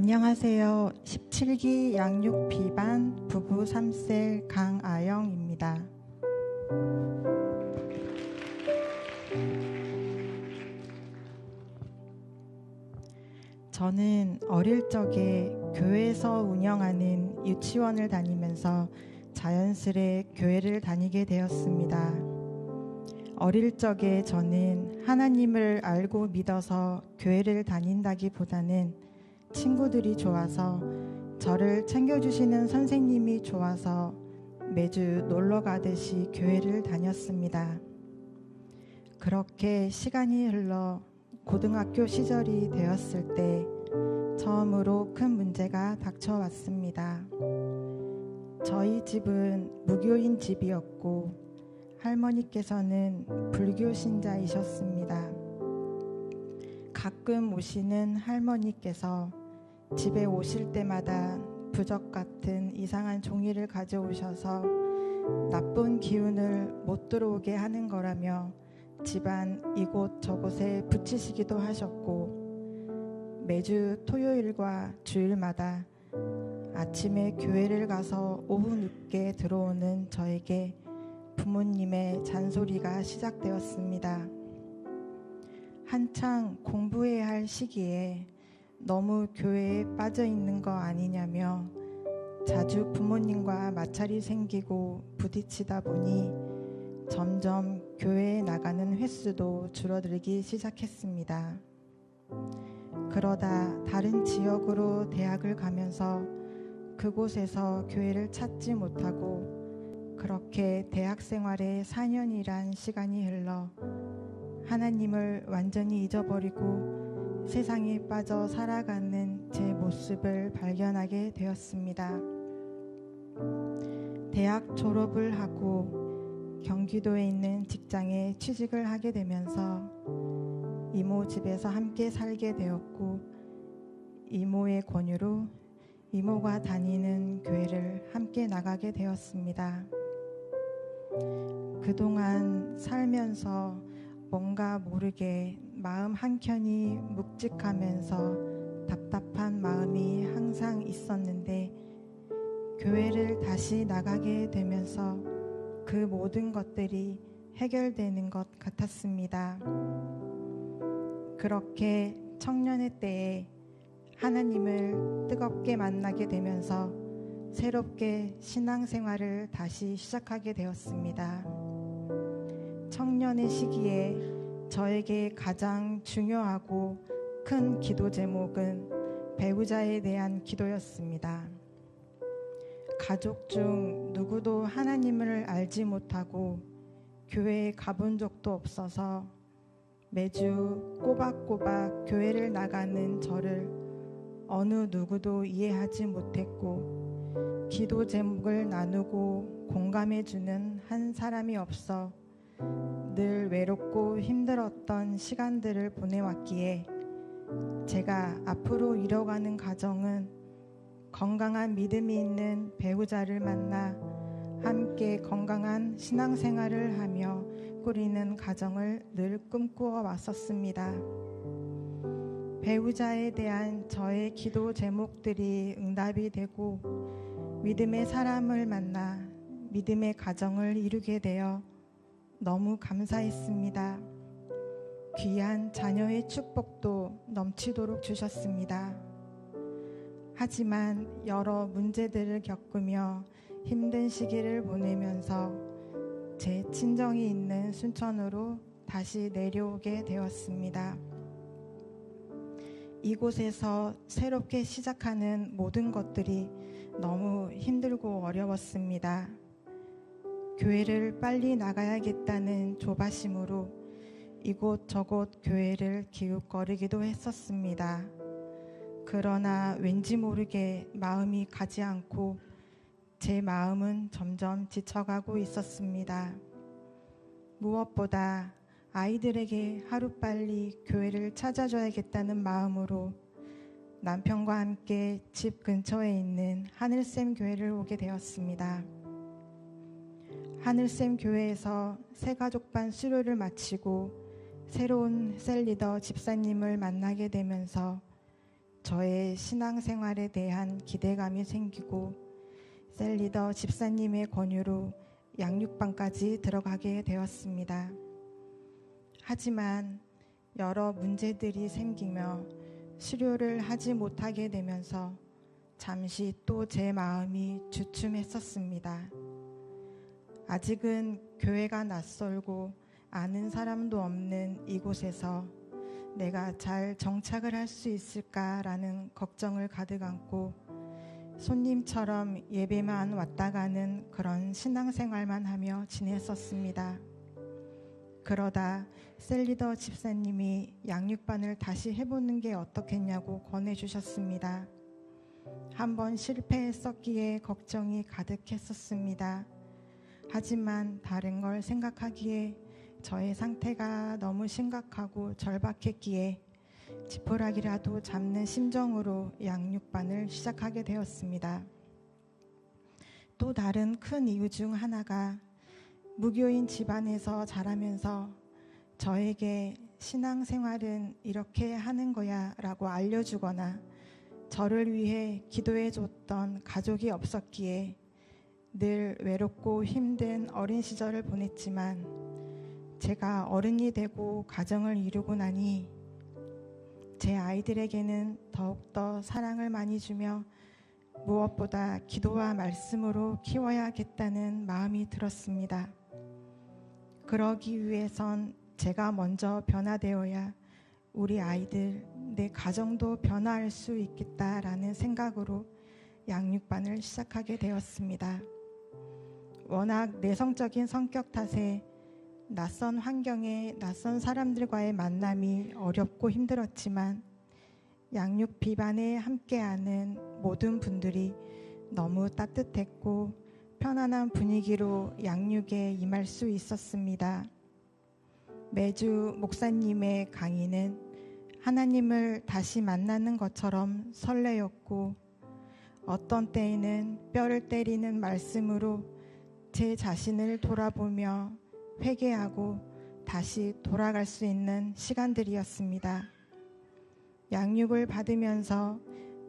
안녕하세요. 17기 양육 B반 부부 3셀 강아영입니다. 저는 어릴 적에 교회에서 운영하는 유치원을 다니면서 자연스레 교회를 다니게 되었습니다. 어릴 적에 저는 하나님을 알고 믿어서 교회를 다닌다기보다는 친구들이 좋아서 저를 챙겨주시는 선생님이 좋아서 매주 놀러 가듯이 교회를 다녔습니다. 그렇게 시간이 흘러 고등학교 시절이 되었을 때 처음으로 큰 문제가 닥쳐왔습니다. 저희 집은 무교인 집이었고 할머니께서는 불교 신자이셨습니다. 가끔 오시는 할머니께서 집에 오실 때마다 부적 같은 이상한 종이를 가져오셔서 나쁜 기운을 못 들어오게 하는 거라며 집안 이곳 저곳에 붙이시기도 하셨고 매주 토요일과 주일마다 아침에 교회를 가서 오후 늦게 들어오는 저에게 부모님의 잔소리가 시작되었습니다. 한창 공부해야 할 시기에 너무 교회에 빠져 있는 거 아니냐며 자주 부모님과 마찰이 생기고 부딪히다 보니 점점 교회에 나가는 횟수도 줄어들기 시작했습니다. 그러다 다른 지역으로 대학을 가면서 그곳에서 교회를 찾지 못하고 그렇게 대학 생활에 4년이란 시간이 흘러 하나님을 완전히 잊어버리고 세상에 빠져 살아가는 제 모습을 발견하게 되었습니다. 대학 졸업을 하고 경기도에 있는 직장에 취직을 하게 되면서 이모 집에서 함께 살게 되었고 이모의 권유로 이모가 다니는 교회를 함께 나가게 되었습니다. 그동안 살면서 뭔가 모르게 마음 한켠이 묵직하면서 답답한 마음이 항상 있었는데 교회를 다시 나가게 되면서 그 모든 것들이 해결되는 것 같았습니다. 그렇게 청년의 때에 하나님을 뜨겁게 만나게 되면서 새롭게 신앙생활을 다시 시작하게 되었습니다. 청년의 시기에 저에게 가장 중요하고 큰 기도 제목은 배우자에 대한 기도였습니다. 가족 중 누구도 하나님을 알지 못하고 교회에 가본 적도 없어서 매주 꼬박꼬박 교회를 나가는 저를 어느 누구도 이해하지 못했고 기도 제목을 나누고 공감해주는 한 사람이 없어 늘 외롭고 힘들었던 시간들을 보내왔기에 제가 앞으로 이뤄가는 가정은 건강한 믿음이 있는 배우자를 만나 함께 건강한 신앙생활을 하며 꾸리는 가정을 늘 꿈꾸어 왔었습니다. 배우자에 대한 저의 기도 제목들이 응답이 되고 믿음의 사람을 만나 믿음의 가정을 이루게 되어 너무 감사했습니다. 귀한 자녀의 축복도 넘치도록 주셨습니다. 하지만 여러 문제들을 겪으며 힘든 시기를 보내면서 제 친정이 있는 순천으로 다시 내려오게 되었습니다. 이곳에서 새롭게 시작하는 모든 것들이 너무 힘들고 어려웠습니다. 교회를 빨리 나가야겠다는 조바심으로 이곳저곳 교회를 기웃거리기도 했었습니다. 그러나 왠지 모르게 마음이 가지 않고 제 마음은 점점 지쳐가고 있었습니다. 무엇보다 아이들에게 하루빨리 교회를 찾아줘야겠다는 마음으로 남편과 함께 집 근처에 있는 하늘샘 교회를 오게 되었습니다. 하늘샘 교회에서 새가족반 수료를 마치고 새로운 셀리더 집사님을 만나게 되면서 저의 신앙생활에 대한 기대감이 생기고 셀리더 집사님의 권유로 양육반까지 들어가게 되었습니다. 하지만 여러 문제들이 생기며 수료를 하지 못하게 되면서 잠시 또 제 마음이 주춤했었습니다. 아직은 교회가 낯설고 아는 사람도 없는 이곳에서 내가 잘 정착을 할 수 있을까라는 걱정을 가득 안고 손님처럼 예배만 왔다 가는 그런 신앙생활만 하며 지냈었습니다. 그러다 셀리더 집사님이 양육반을 다시 해보는 게 어떻겠냐고 권해주셨습니다. 한번 실패했었기에 걱정이 가득했었습니다. 하지만 다른 걸 생각하기에 저의 상태가 너무 심각하고 절박했기에 지푸라기라도 잡는 심정으로 양육반을 시작하게 되었습니다. 또 다른 큰 이유 중 하나가 무교인 집안에서 자라면서 저에게 신앙생활은 이렇게 하는 거야 라고 알려주거나 저를 위해 기도해 줬던 가족이 없었기에 늘 외롭고 힘든 어린 시절을 보냈지만 제가 어른이 되고 가정을 이루고 나니 제 아이들에게는 더욱더 사랑을 많이 주며 무엇보다 기도와 말씀으로 키워야겠다는 마음이 들었습니다. 그러기 위해선 제가 먼저 변화되어야 우리 아이들, 내 가정도 변화할 수 있겠다라는 생각으로 양육반을 시작하게 되었습니다. 워낙 내성적인 성격 탓에 낯선 환경에 낯선 사람들과의 만남이 어렵고 힘들었지만 양육 비반에 함께하는 모든 분들이 너무 따뜻했고 편안한 분위기로 양육에 임할 수 있었습니다. 매주 목사님의 강의는 하나님을 다시 만나는 것처럼 설레였고 어떤 때에는 뼈를 때리는 말씀으로 제 자신을 돌아보며 회개하고 다시 돌아갈 수 있는 시간들이었습니다. 양육을 받으면서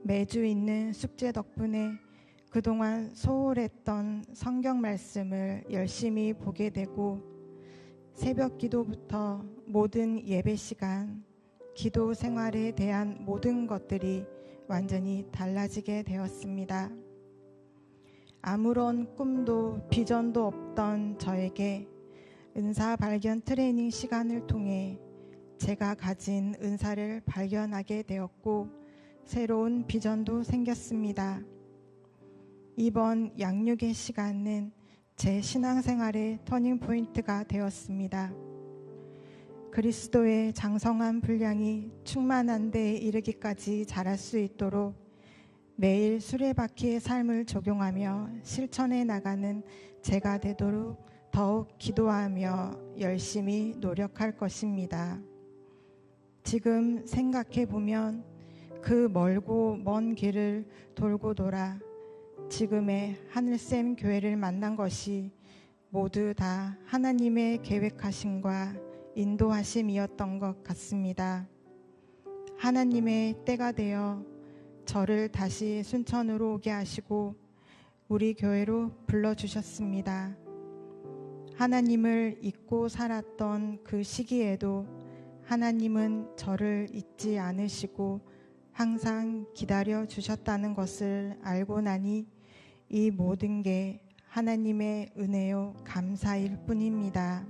매주 있는 숙제 덕분에 그동안 소홀했던 성경 말씀을 열심히 보게 되고 새벽 기도부터 모든 예배 시간, 기도 생활에 대한 모든 것들이 완전히 달라지게 되었습니다. 아무런 꿈도 비전도 없던 저에게 은사 발견 트레이닝 시간을 통해 제가 가진 은사를 발견하게 되었고 새로운 비전도 생겼습니다. 이번 양육의 시간은 제 신앙생활의 터닝포인트가 되었습니다. 그리스도의 장성한 분량이 충만한 데에 이르기까지 자랄 수 있도록 매일 수레바퀴의 삶을 적용하며 실천해 나가는 제가 되도록 더욱 기도하며 열심히 노력할 것입니다. 지금 생각해 보면 그 멀고 먼 길을 돌고 돌아 지금의 하늘샘 교회를 만난 것이 모두 다 하나님의 계획하심과 인도하심이었던 것 같습니다. 하나님의 때가 되어 저를 다시 순천으로 오게 하시고 우리 교회로 불러주셨습니다. 하나님을 잊고 살았던 그 시기에도 하나님은 저를 잊지 않으시고 항상 기다려 주셨다는 것을 알고 나니 이 모든 게 하나님의 은혜요 감사일 뿐입니다.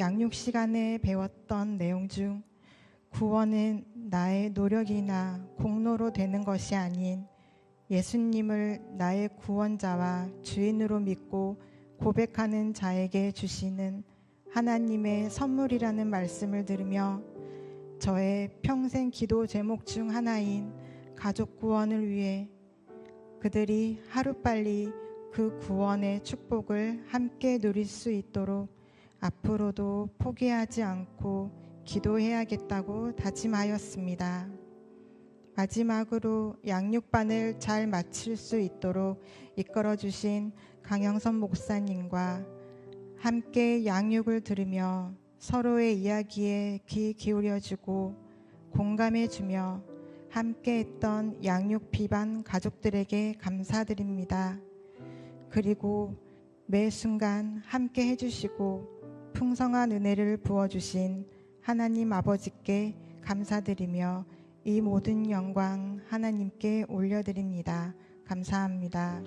양육 시간에 배웠던 내용 중 구원은 나의 노력이나 공로로 되는 것이 아닌 예수님을 나의 구원자와 주인으로 믿고 고백하는 자에게 주시는 하나님의 선물이라는 말씀을 들으며 저의 평생 기도 제목 중 하나인 가족 구원을 위해 그들이 하루빨리 그 구원의 축복을 함께 누릴 수 있도록 앞으로도 포기하지 않고 기도해야겠다고 다짐하였습니다. 마지막으로 양육반을 잘 마칠 수 있도록 이끌어주신 강영선 목사님과 함께 양육을 들으며 서로의 이야기에 귀 기울여주고 공감해주며 함께했던 양육 비반 가족들에게 감사드립니다. 그리고 매 순간 함께 해주시고 풍성한 은혜를 부어주신 하나님 아버지께 감사드리며 이 모든 영광 하나님께 올려드립니다. 감사합니다.